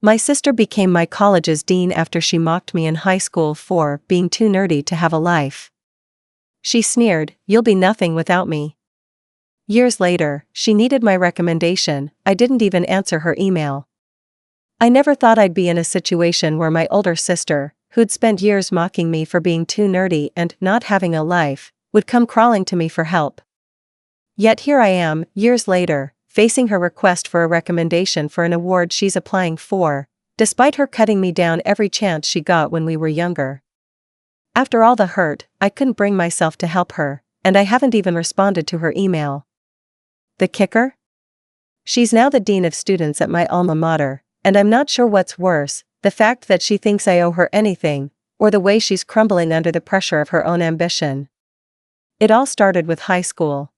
My sister became my college's dean after she mocked me in high school for being too nerdy to have a life. She sneered, "You'll be nothing without me." Years later, she needed my recommendation. I didn't even answer her email. I never thought I'd be in a situation where my older sister, who'd spent years mocking me for being too nerdy and not having a life, would come crawling to me for help. Yet here I am, years later, facing her request for a recommendation for an award she's applying for, despite her cutting me down every chance she got when we were younger. After all the hurt, I couldn't bring myself to help her, and I haven't even responded to her email. The kicker? She's now the dean of students at my alma mater, and I'm not sure what's worse, the fact that she thinks I owe her anything, or the way she's crumbling under the pressure of her own ambition. It all started with high school.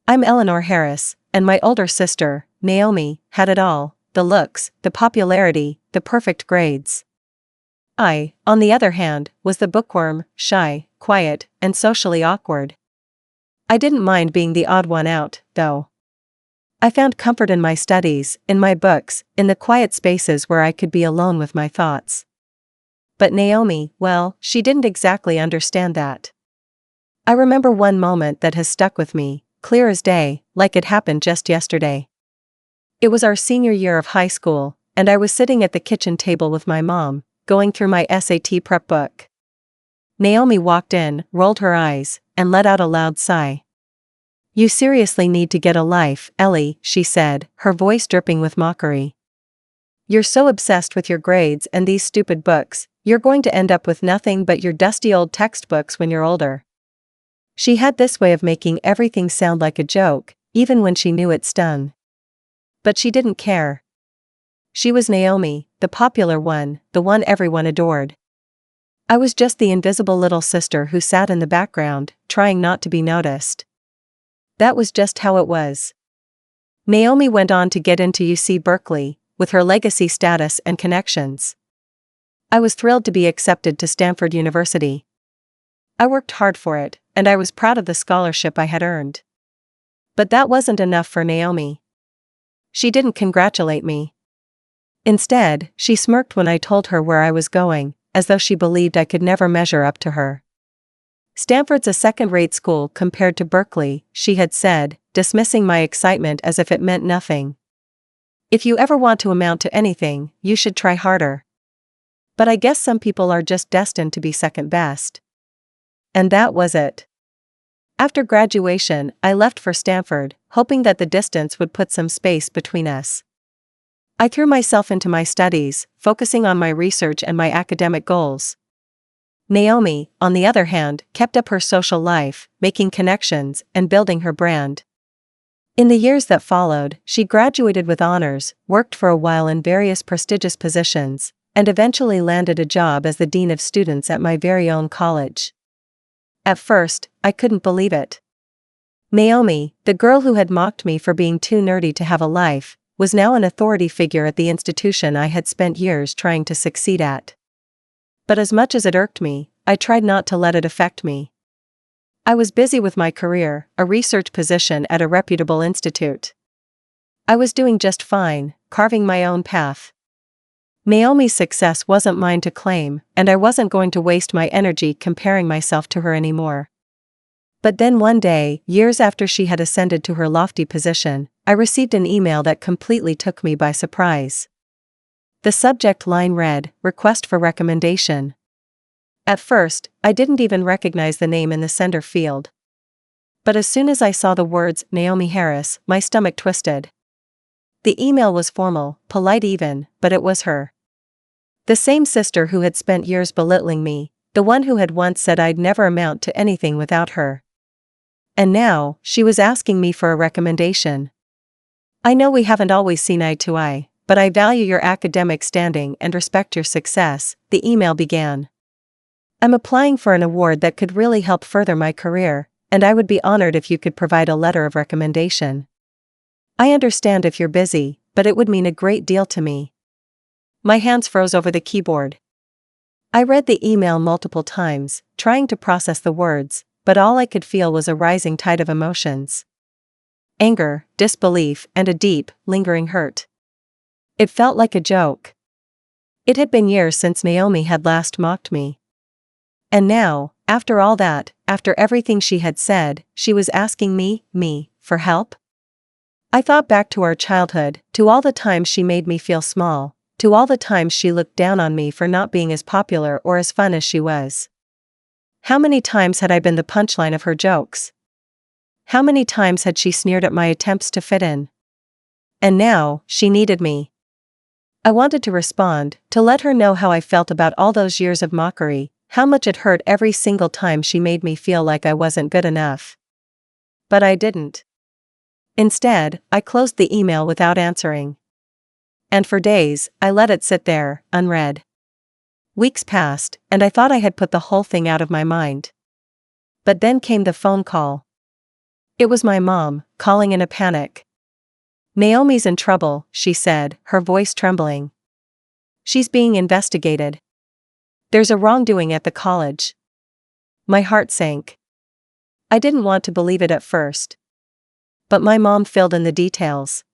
I'm Eleanor Harris, and my older sister, Naomi, had it all: the looks, the popularity, the perfect grades. I, on the other hand, was the bookworm, shy, quiet, and socially awkward. I didn't mind being the odd one out, though. I found comfort in my studies, in my books, in the quiet spaces where I could be alone with my thoughts. But Naomi, well, she didn't exactly understand that. I remember one moment that has stuck with me, clear as day, like it happened just yesterday. It was our senior year of high school, and I was sitting at the kitchen table with my mom, going through my SAT prep book. Naomi walked in, rolled her eyes, and let out a loud sigh. "You seriously need to get a life, Ellie," she said, her voice dripping with mockery. "You're so obsessed with your grades and these stupid books, you're going to end up with nothing but your dusty old textbooks when you're older." She had this way of making everything sound like a joke, even when she knew it stung. But she didn't care. She was Naomi, the popular one, the one everyone adored. I was just the invisible little sister who sat in the background, trying not to be noticed. That was just how it was. Naomi went on to get into UC Berkeley, with her legacy status and connections. I was thrilled to be accepted to Stanford University. I worked hard for it, and I was proud of the scholarship I had earned. But that wasn't enough for Naomi. She didn't congratulate me. Instead, she smirked when I told her where I was going, as though she believed I could never measure up to her. "Stanford's a second-rate school compared to Berkeley," she had said, dismissing my excitement as if it meant nothing. "If you ever want to amount to anything, you should try harder. But I guess some people are just destined to be second best." And that was it. After graduation, I left for Stanford, hoping that the distance would put some space between us. I threw myself into my studies, focusing on my research and my academic goals. Naomi, on the other hand, kept up her social life, making connections, and building her brand. In the years that followed, she graduated with honors, worked for a while in various prestigious positions, and eventually landed a job as the dean of students at my very own college. At first, I couldn't believe it. Naomi, the girl who had mocked me for being too nerdy to have a life, was now an authority figure at the institution I had spent years trying to succeed at. But as much as it irked me, I tried not to let it affect me. I was busy with my career, a research position at a reputable institute. I was doing just fine, carving my own path. Naomi's success wasn't mine to claim, and I wasn't going to waste my energy comparing myself to her anymore. But then one day, years after she had ascended to her lofty position, I received an email that completely took me by surprise. The subject line read, "Request for recommendation." At first, I didn't even recognize the name in the sender field. But as soon as I saw the words Naomi Harris, my stomach twisted. The email was formal, polite even, but it was her. The same sister who had spent years belittling me, the one who had once said I'd never amount to anything without her. And now, she was asking me for a recommendation. "I know we haven't always seen eye to eye, but I value your academic standing and respect your success," the email began. "I'm applying for an award that could really help further my career, and I would be honored if you could provide a letter of recommendation. I understand if you're busy, but it would mean a great deal to me." My hands froze over the keyboard. I read the email multiple times, trying to process the words, but all I could feel was a rising tide of emotions. Anger, disbelief, and a deep, lingering hurt. It felt like a joke. It had been years since Naomi had last mocked me. And now, after all that, after everything she had said, she was asking me, for help? I thought back to our childhood, to all the times she made me feel small, to all the times she looked down on me for not being as popular or as fun as she was. How many times had I been the punchline of her jokes? How many times had she sneered at my attempts to fit in? And now, she needed me. I wanted to respond, to let her know how I felt about all those years of mockery, how much it hurt every single time she made me feel like I wasn't good enough. But I didn't. Instead, I closed the email without answering. And for days, I let it sit there, unread. Weeks passed, and I thought I had put the whole thing out of my mind. But then came the phone call. It was my mom, calling in a panic. "Naomi's in trouble," she said, her voice trembling. "She's being investigated. There's a wrongdoing at the college." My heart sank. I didn't want to believe it at first. But my mom filled in the details.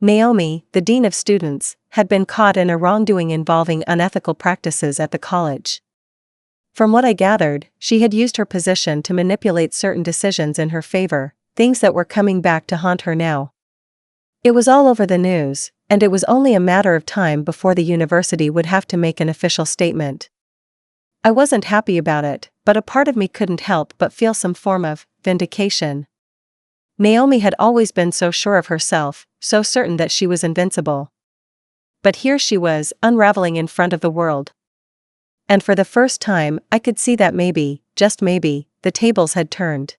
Naomi, the dean of students, had been caught in a wrongdoing involving unethical practices at the college. From what I gathered, she had used her position to manipulate certain decisions in her favor, things that were coming back to haunt her now. It was all over the news, and it was only a matter of time before the university would have to make an official statement. I wasn't happy about it, but a part of me couldn't help but feel some form of vindication. Naomi had always been so sure of herself, so certain that she was invincible. But here she was, unraveling in front of the world. And for the first time, I could see that maybe, just maybe, the tables had turned.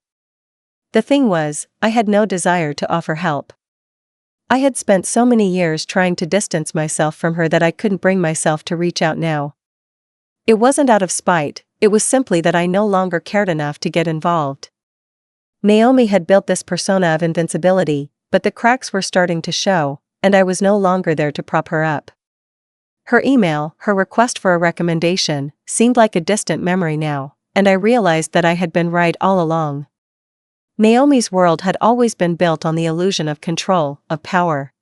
The thing was, I had no desire to offer help. I had spent so many years trying to distance myself from her that I couldn't bring myself to reach out now. It wasn't out of spite, it was simply that I no longer cared enough to get involved. Naomi had built this persona of invincibility, but the cracks were starting to show, and I was no longer there to prop her up. Her email, her request for a recommendation, seemed like a distant memory now, and I realized that I had been right all along. Naomi's world had always been built on the illusion of control, of power.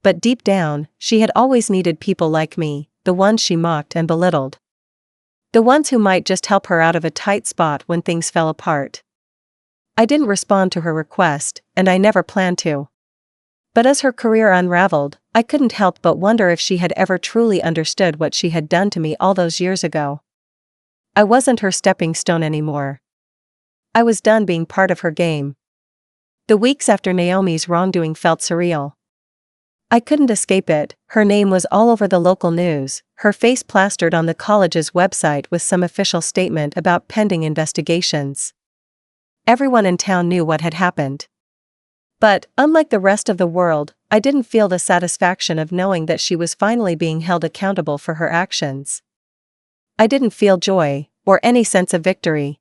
But deep down, she had always needed people like me, the ones she mocked and belittled. The ones who might just help her out of a tight spot when things fell apart. I didn't respond to her request, and I never planned to. But as her career unraveled, I couldn't help but wonder if she had ever truly understood what she had done to me all those years ago. I wasn't her stepping stone anymore. I was done being part of her game. The weeks after Naomi's wrongdoing felt surreal. I couldn't escape it, her name was all over the local news, her face plastered on the college's website with some official statement about pending investigations. Everyone in town knew what had happened. But, unlike the rest of the world, I didn't feel the satisfaction of knowing that she was finally being held accountable for her actions. I didn't feel joy, or any sense of victory.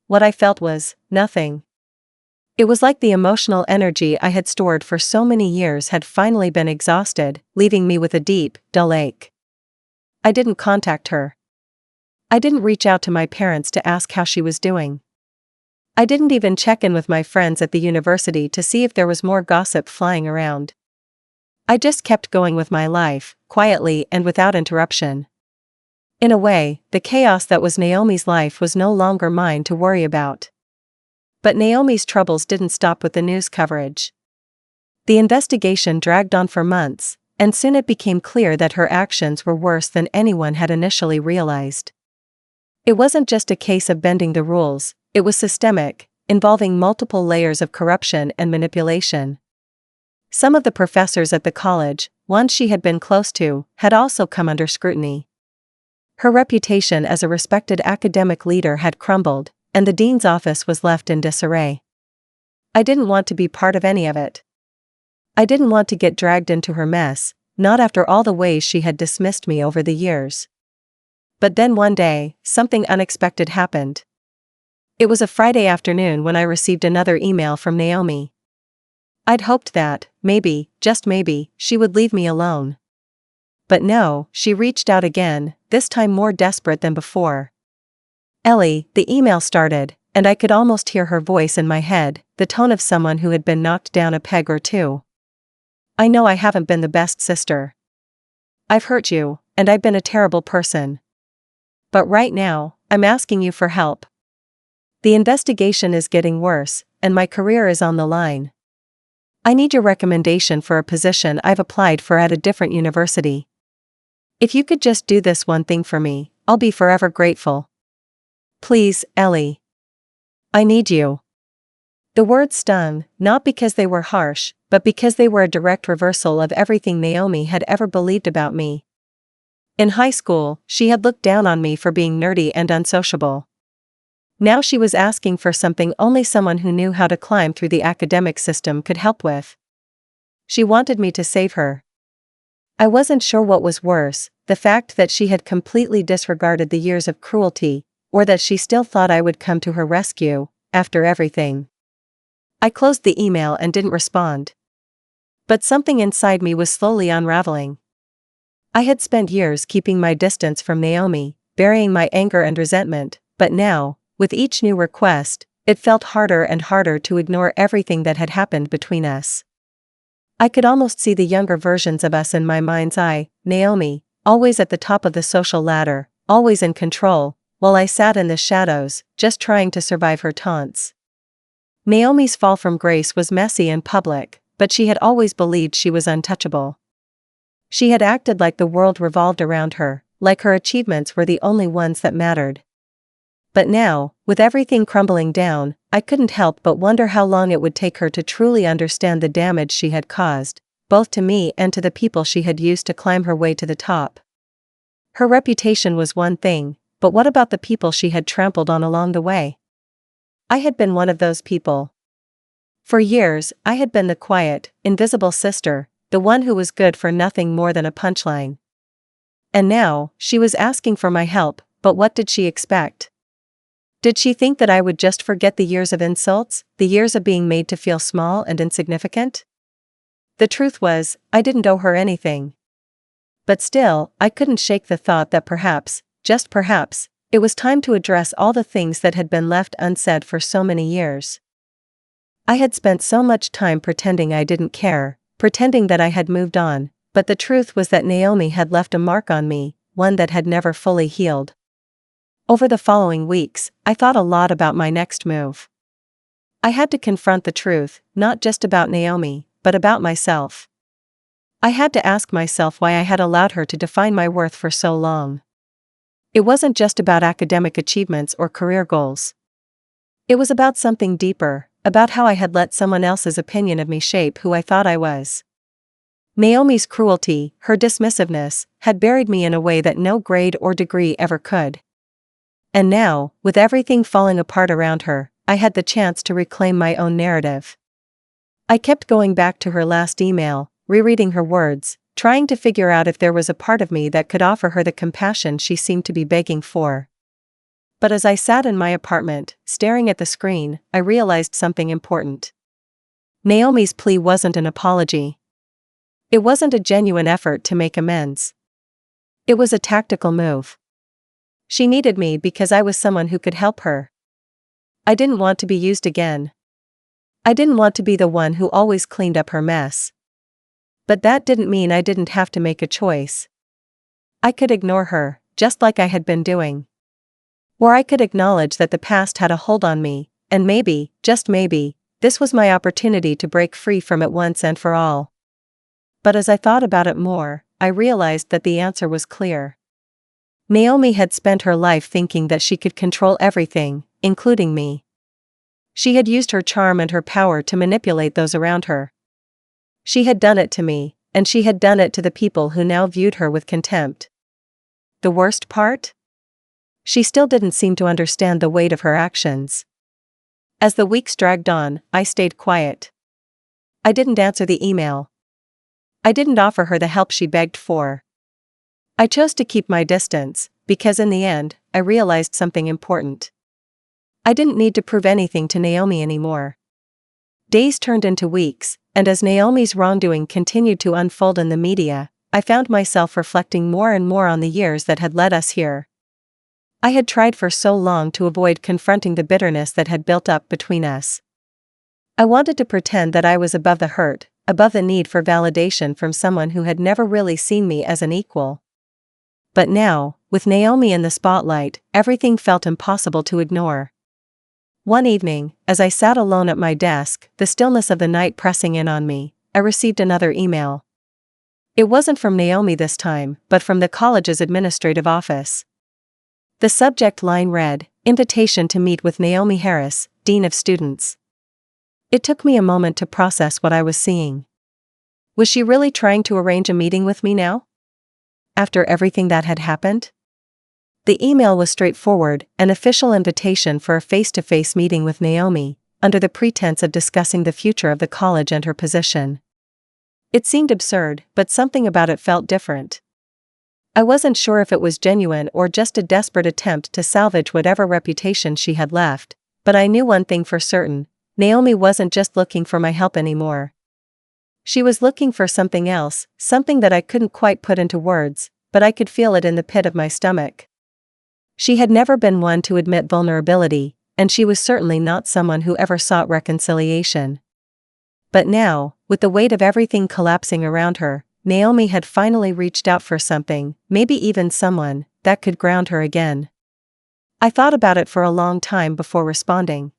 What I felt was nothing. It was like the emotional energy I had stored for so many years had finally been exhausted, leaving me with a deep, dull ache. I didn't contact her. I didn't reach out to my parents to ask how she was doing. I didn't even check in with my friends at the university to see if there was more gossip flying around. I just kept going with my life, quietly and without interruption. In a way, the chaos that was Naomi's life was no longer mine to worry about. But Naomi's troubles didn't stop with the news coverage. The investigation dragged on for months, and soon it became clear that her actions were worse than anyone had initially realized. It wasn't just a case of bending the rules, it was systemic, involving multiple layers of corruption and manipulation. Some of the professors at the college, ones she had been close to, had also come under scrutiny. Her reputation as a respected academic leader had crumbled, and the dean's office was left in disarray. I didn't want to be part of any of it. I didn't want to get dragged into her mess, not after all the ways she had dismissed me over the years. But then one day, something unexpected happened. It was a Friday afternoon when I received another email from Naomi. I'd hoped that, maybe, just maybe, she would leave me alone. But no, she reached out again, this time more desperate than before. "Ellie," the email started, and I could almost hear her voice in my head, the tone of someone who had been knocked down a peg or two. I know I haven't been the best sister. I've hurt you, and I've been a terrible person. But right now, I'm asking you for help. The investigation is getting worse, and my career is on the line. I need your recommendation for a position I've applied for at a different university. If you could just do this one thing for me, I'll be forever grateful. Please, Ellie. I need you. The words stung, not because they were harsh, but because they were a direct reversal of everything Naomi had ever believed about me. In high school, she had looked down on me for being nerdy and unsociable. Now she was asking for something only someone who knew how to climb through the academic system could help with. She wanted me to save her. I wasn't sure what was worse, the fact that she had completely disregarded the years of cruelty, or that she still thought I would come to her rescue, after everything. I closed the email and didn't respond. But something inside me was slowly unraveling. I had spent years keeping my distance from Naomi, burying my anger and resentment, but now, with each new request, it felt harder and harder to ignore everything that had happened between us. I could almost see the younger versions of us in my mind's eye, Naomi, always at the top of the social ladder, always in control, while I sat in the shadows, just trying to survive her taunts. Naomi's fall from grace was messy and public, but she had always believed she was untouchable. She had acted like the world revolved around her, like her achievements were the only ones that mattered. But now, with everything crumbling down, I couldn't help but wonder how long it would take her to truly understand the damage she had caused, both to me and to the people she had used to climb her way to the top. Her reputation was one thing, but what about the people she had trampled on along the way? I had been one of those people. For years, I had been the quiet, invisible sister, the one who was good for nothing more than a punchline. And now, she was asking for my help, but what did she expect? Did she think that I would just forget the years of insults, the years of being made to feel small and insignificant? The truth was, I didn't owe her anything. But still, I couldn't shake the thought that perhaps, just perhaps, it was time to address all the things that had been left unsaid for so many years. I had spent so much time pretending I didn't care, pretending that I had moved on, but the truth was that Naomi had left a mark on me, one that had never fully healed. Over the following weeks, I thought a lot about my next move. I had to confront the truth, not just about Naomi, but about myself. I had to ask myself why I had allowed her to define my worth for so long. It wasn't just about academic achievements or career goals. It was about something deeper, about how I had let someone else's opinion of me shape who I thought I was. Naomi's cruelty, her dismissiveness, had buried me in a way that no grade or degree ever could. And now, with everything falling apart around her, I had the chance to reclaim my own narrative. I kept going back to her last email, rereading her words, trying to figure out if there was a part of me that could offer her the compassion she seemed to be begging for. But as I sat in my apartment, staring at the screen, I realized something important. Naomi's plea wasn't an apology. It wasn't a genuine effort to make amends. It was a tactical move. She needed me because I was someone who could help her. I didn't want to be used again. I didn't want to be the one who always cleaned up her mess. But that didn't mean I didn't have to make a choice. I could ignore her, just like I had been doing. Or I could acknowledge that the past had a hold on me, and maybe, just maybe, this was my opportunity to break free from it once and for all. But as I thought about it more, I realized that the answer was clear. Naomi had spent her life thinking that she could control everything, including me. She had used her charm and her power to manipulate those around her. She had done it to me, and she had done it to the people who now viewed her with contempt. The worst part? She still didn't seem to understand the weight of her actions. As the weeks dragged on, I stayed quiet. I didn't answer the email. I didn't offer her the help she begged for. I chose to keep my distance, because in the end, I realized something important. I didn't need to prove anything to Naomi anymore. Days turned into weeks, and as Naomi's wrongdoing continued to unfold in the media, I found myself reflecting more and more on the years that had led us here. I had tried for so long to avoid confronting the bitterness that had built up between us. I wanted to pretend that I was above the hurt, above the need for validation from someone who had never really seen me as an equal. But now, with Naomi in the spotlight, everything felt impossible to ignore. One evening, as I sat alone at my desk, the stillness of the night pressing in on me, I received another email. It wasn't from Naomi this time, but from the college's administrative office. The subject line read, "Invitation to meet with Naomi Harris, Dean of Students." It took me a moment to process what I was seeing. Was she really trying to arrange a meeting with me now? After everything that had happened? The email was straightforward, an official invitation for a face-to-face meeting with Naomi, under the pretense of discussing the future of the college and her position. It seemed absurd, but something about it felt different. I wasn't sure if it was genuine or just a desperate attempt to salvage whatever reputation she had left, but I knew one thing for certain: Naomi wasn't just looking for my help anymore. She was looking for something else, something that I couldn't quite put into words, but I could feel it in the pit of my stomach. She had never been one to admit vulnerability, and she was certainly not someone who ever sought reconciliation. But now, with the weight of everything collapsing around her, Naomi had finally reached out for something, maybe even someone, that could ground her again. I thought about it for a long time before responding.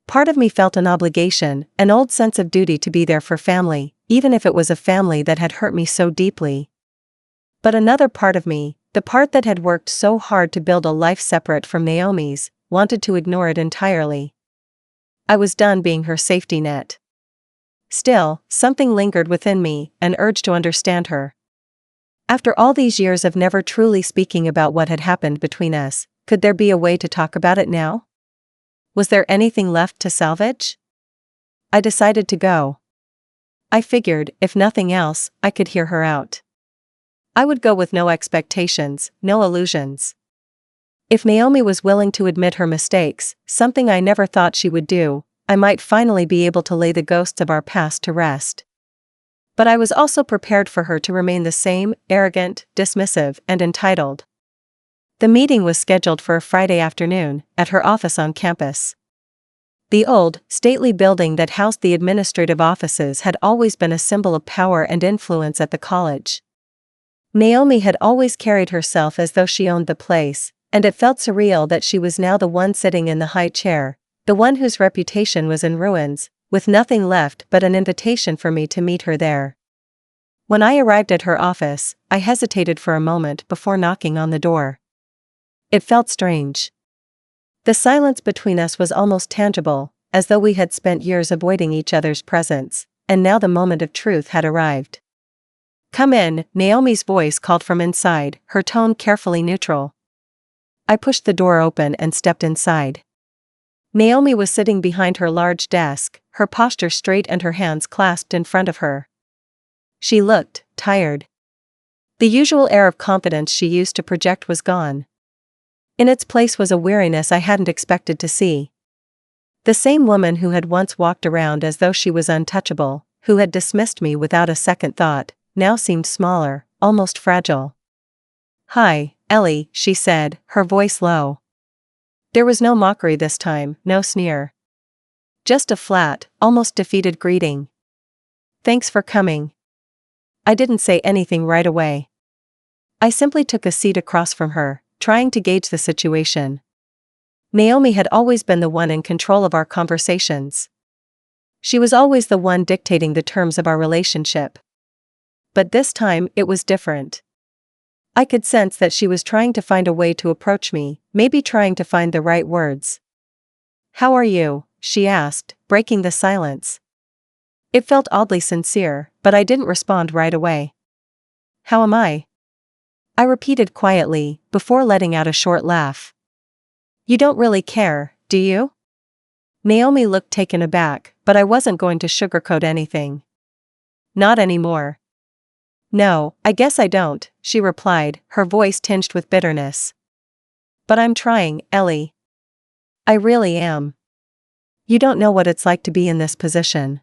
Part of me felt an obligation, an old sense of duty to be there for family, even if it was a family that had hurt me so deeply. But another part of me, the part that had worked so hard to build a life separate from Naomi's, wanted to ignore it entirely. I was done being her safety net. Still, something lingered within me, an urge to understand her. After all these years of never truly speaking about what had happened between us, could there be a way to talk about it now? Was there anything left to salvage? I decided to go. I figured, if nothing else, I could hear her out. I would go with no expectations, no illusions. If Naomi was willing to admit her mistakes, something I never thought she would do, I might finally be able to lay the ghosts of our past to rest. But I was also prepared for her to remain the same, arrogant, dismissive, and entitled. The meeting was scheduled for a Friday afternoon, at her office on campus. The old, stately building that housed the administrative offices had always been a symbol of power and influence at the college. Naomi had always carried herself as though she owned the place, and it felt surreal that she was now the one sitting in the high chair, the one whose reputation was in ruins, with nothing left but an invitation for me to meet her there. When I arrived at her office, I hesitated for a moment before knocking on the door. It felt strange. The silence between us was almost tangible, as though we had spent years avoiding each other's presence, and now the moment of truth had arrived. "Come in," Naomi's voice called from inside, her tone carefully neutral. I pushed the door open and stepped inside. Naomi was sitting behind her large desk, her posture straight and her hands clasped in front of her. She looked tired. The usual air of confidence she used to project was gone. In its place was a weariness I hadn't expected to see. The same woman who had once walked around as though she was untouchable, who had dismissed me without a second thought, now seemed smaller, almost fragile. "Hi, Ellie," she said, her voice low. There was no mockery this time, no sneer. Just a flat, almost defeated greeting. "Thanks for coming." I didn't say anything right away. I simply took a seat across from her, trying to gauge the situation. Naomi had always been the one in control of our conversations. She was always the one dictating the terms of our relationship. But this time, it was different. I could sense that she was trying to find a way to approach me, maybe trying to find the right words. "How are you?" she asked, breaking the silence. It felt oddly sincere, but I didn't respond right away. "How am I?" I repeated quietly, before letting out a short laugh. "You don't really care, do you?" Naomi looked taken aback, but I wasn't going to sugarcoat anything. "Not anymore." "No, I guess I don't," she replied, her voice tinged with bitterness. "But I'm trying, Ellie. I really am. You don't know what it's like to be in this position.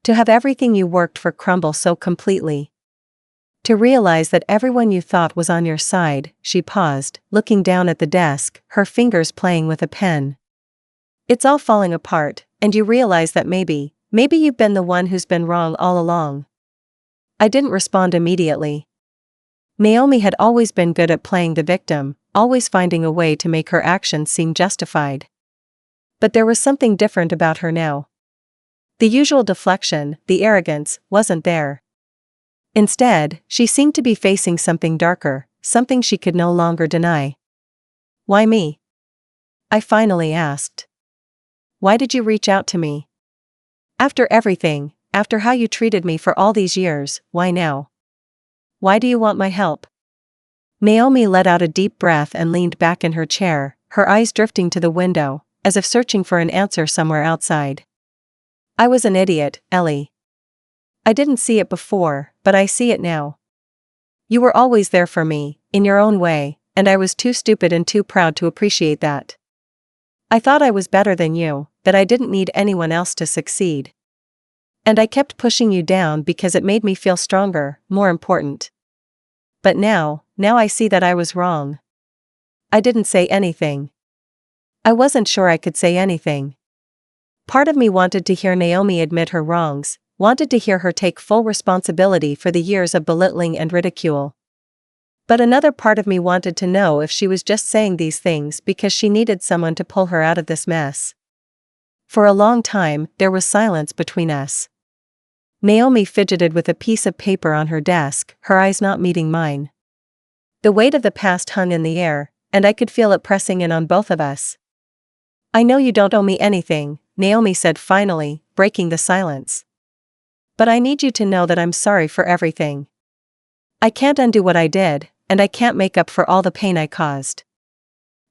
To have everything you worked for crumble so completely. To realize that everyone you thought was on your side." She paused, looking down at the desk, her fingers playing with a pen. "It's all falling apart, and you realize that maybe, Maybe you've been the one who's been wrong all along. I didn't respond immediately. Naomi had always been good at playing the victim, always finding a way to make her actions seem justified. But there was something different about her now. The usual deflection, the arrogance, wasn't there. Instead, she seemed to be facing something darker, something she could no longer deny. Why me? I finally asked. Why did you reach out to me? After everything, after how you treated me for all these years, why now? Why do you want my help? Naomi let out a deep breath and leaned back in her chair, her eyes drifting to the window, as if searching for an answer somewhere outside. I was an idiot, Ellie. I didn't see it before, but I see it now. You were always there for me, in your own way, and I was too stupid and too proud to appreciate that. I thought I was better than you, that I didn't need anyone else to succeed. And I kept pushing you down because it made me feel stronger, more important. But now I see that I was wrong. I didn't say anything. I wasn't sure I could say anything. Part of me wanted to hear Naomi admit her wrongs, wanted to hear her take full responsibility for the years of belittling and ridicule. But another part of me wanted to know if she was just saying these things because she needed someone to pull her out of this mess. For a long time, there was silence between us. Naomi fidgeted with a piece of paper on her desk, her eyes not meeting mine. The weight of the past hung in the air, and I could feel it pressing in on both of us. I know you don't owe me anything, Naomi said finally, breaking the silence. But I need you to know that I'm sorry for everything. I can't undo what I did, and I can't make up for all the pain I caused.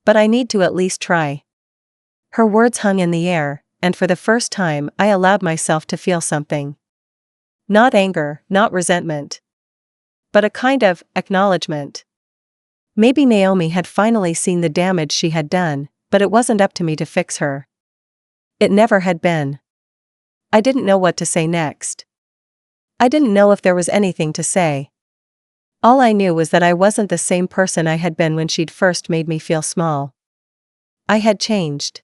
But I need to at least try. Her words hung in the air, and for the first time I allowed myself to feel something. Not anger, not resentment. But a kind of acknowledgement. Maybe Naomi had finally seen the damage she had done, but it wasn't up to me to fix her. It never had been. I didn't know what to say next. I didn't know if there was anything to say. All I knew was that I wasn't the same person I had been when she'd first made me feel small. I had changed.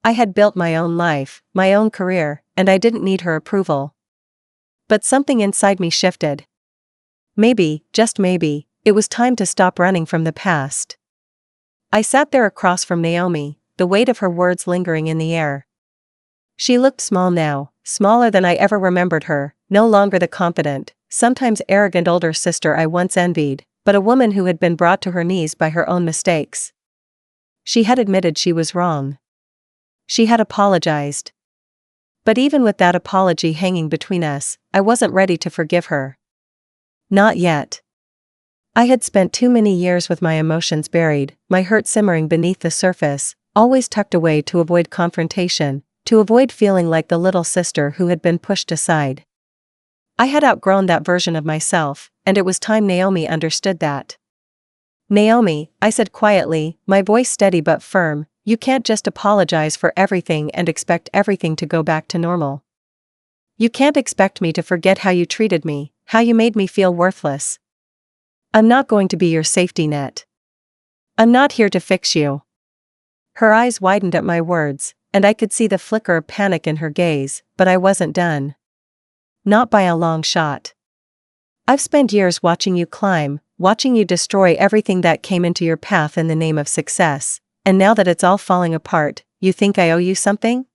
I had built my own life, my own career, and I didn't need her approval. But something inside me shifted. Maybe, just maybe, it was time to stop running from the past. I sat there across from Naomi, the weight of her words lingering in the air. She looked small now, smaller than I ever remembered her, no longer the confident, sometimes arrogant older sister I once envied, but a woman who had been brought to her knees by her own mistakes. She had admitted she was wrong. She had apologized. But even with that apology hanging between us, I wasn't ready to forgive her. Not yet. I had spent too many years with my emotions buried, my hurt simmering beneath the surface, always tucked away to avoid confrontation, to avoid feeling like the little sister who had been pushed aside. I had outgrown that version of myself, and it was time Naomi understood that. Naomi, I said quietly, my voice steady but firm, you can't just apologize for everything and expect everything to go back to normal. You can't expect me to forget how you treated me, how you made me feel worthless. I'm not going to be your safety net. I'm not here to fix you. Her eyes widened at my words, and I could see the flicker of panic in her gaze, but I wasn't done. Not by a long shot. I've spent years watching you climb, watching you destroy everything that came into your path in the name of success, and now that it's all falling apart, you think I owe you something?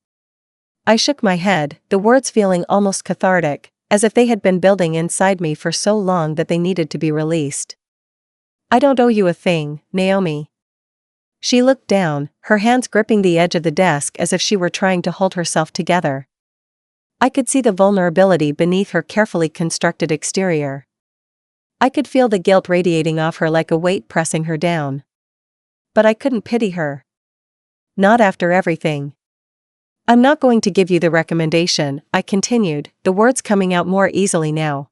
I shook my head, the words feeling almost cathartic, as if they had been building inside me for so long that they needed to be released. I don't owe you a thing, Naomi. She looked down, her hands gripping the edge of the desk as if she were trying to hold herself together. I could see the vulnerability beneath her carefully constructed exterior. I could feel the guilt radiating off her like a weight pressing her down. But I couldn't pity her. Not after everything. I'm not going to give you the recommendation, I continued, the words coming out more easily now.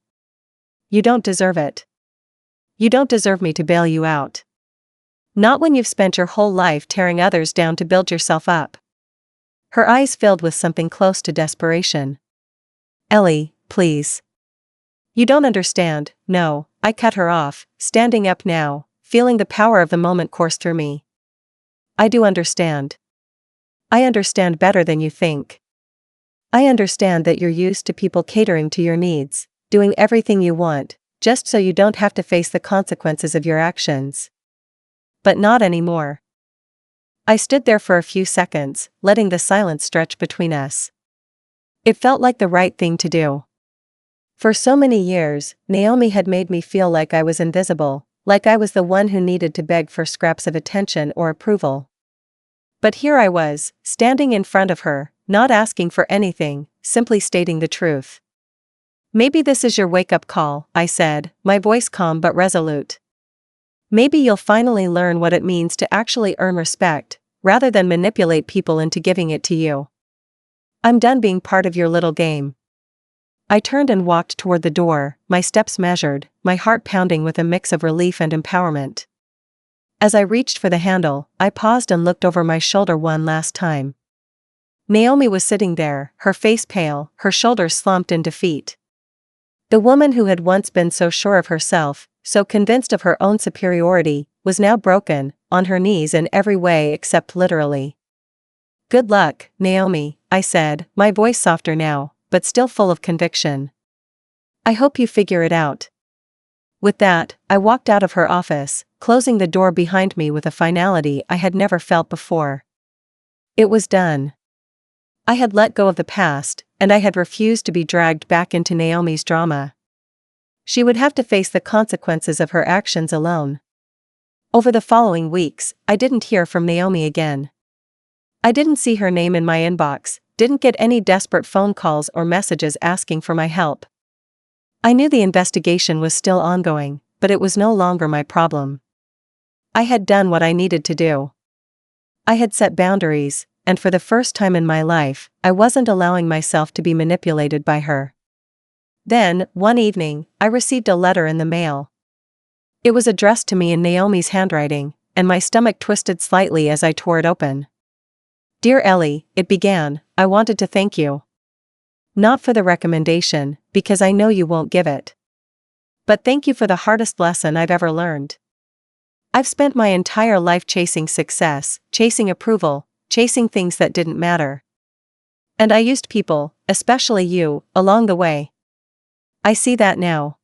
You don't deserve it. You don't deserve me to bail you out. Not when you've spent your whole life tearing others down to build yourself up. Her eyes filled with something close to desperation. Ellie, please. You don't understand, no, I cut her off, standing up now, feeling the power of the moment course through me. I do understand. I understand better than you think. I understand that you're used to people catering to your needs, doing everything you want, just so you don't have to face the consequences of your actions. But not anymore. I stood there for a few seconds, letting the silence stretch between us. It felt like the right thing to do. For so many years, Naomi had made me feel like I was invisible, like I was the one who needed to beg for scraps of attention or approval. But here I was, standing in front of her, not asking for anything, simply stating the truth. Maybe this is your wake-up call, I said, my voice calm but resolute. Maybe you'll finally learn what it means to actually earn respect, rather than manipulate people into giving it to you. I'm done being part of your little game. I turned and walked toward the door, my steps measured, my heart pounding with a mix of relief and empowerment. As I reached for the handle, I paused and looked over my shoulder one last time. Naomi was sitting there, her face pale, her shoulders slumped in defeat. The woman who had once been so sure of herself, so convinced of her own superiority, was now broken, on her knees in every way except literally. Good luck, Naomi, I said, my voice softer now, but still full of conviction. I hope you figure it out. With that, I walked out of her office, closing the door behind me with a finality I had never felt before. It was done. I had let go of the past, and I had refused to be dragged back into Naomi's drama. She would have to face the consequences of her actions alone. Over the following weeks, I didn't hear from Naomi again. I didn't see her name in my inbox, didn't get any desperate phone calls or messages asking for my help. I knew the investigation was still ongoing, but it was no longer my problem. I had done what I needed to do. I had set boundaries, and for the first time in my life, I wasn't allowing myself to be manipulated by her. Then, one evening, I received a letter in the mail. It was addressed to me in Naomi's handwriting, and my stomach twisted slightly as I tore it open. Dear Ellie, it began, I wanted to thank you. Not for the recommendation, because I know you won't give it. But thank you for the hardest lesson I've ever learned. I've spent my entire life chasing success, chasing approval, chasing things that didn't matter. And I used people, especially you, along the way. I see that now.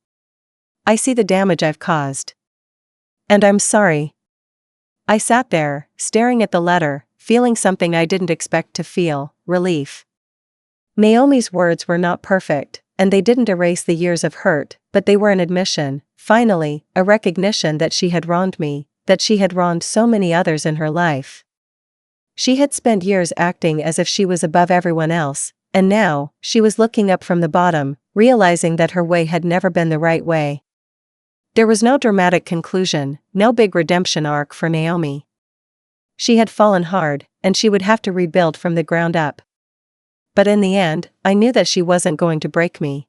I see the damage I've caused. And I'm sorry. I sat there, staring at the letter, feeling something I didn't expect to feel, relief. Naomi's words were not perfect, and they didn't erase the years of hurt, but they were an admission, finally, a recognition that she had wronged me, that she had wronged so many others in her life. She had spent years acting as if she was above everyone else, and now, she was looking up from the bottom, realizing that her way had never been the right way. There was no dramatic conclusion, no big redemption arc for Naomi. She had fallen hard, and she would have to rebuild from the ground up. But in the end, I knew that she wasn't going to break me.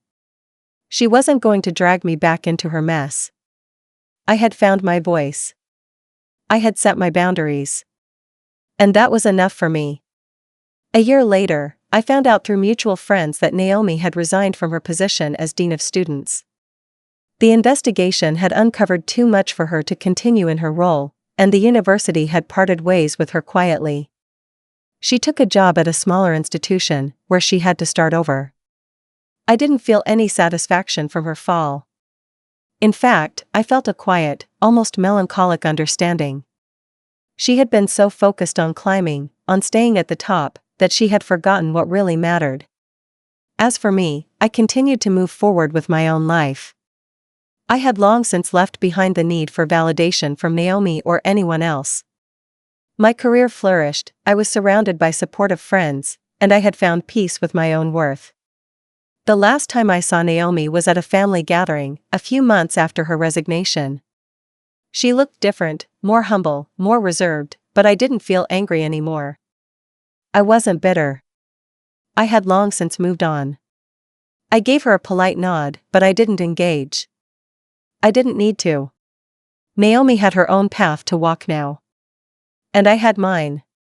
She wasn't going to drag me back into her mess. I had found my voice. I had set my boundaries. And that was enough for me. A year later, I found out through mutual friends that Naomi had resigned from her position as Dean of Students. The investigation had uncovered too much for her to continue in her role, and the university had parted ways with her quietly. She took a job at a smaller institution, where she had to start over. I didn't feel any satisfaction from her fall. In fact, I felt a quiet, almost melancholic understanding. She had been so focused on climbing, on staying at the top, that she had forgotten what really mattered. As for me, I continued to move forward with my own life. I had long since left behind the need for validation from Naomi or anyone else. My career flourished, I was surrounded by supportive friends, and I had found peace with my own worth. The last time I saw Naomi was at a family gathering, a few months after her resignation. She looked different, more humble, more reserved, but I didn't feel angry anymore. I wasn't bitter. I had long since moved on. I gave her a polite nod, but I didn't engage. I didn't need to. Naomi had her own path to walk now. And I had mine.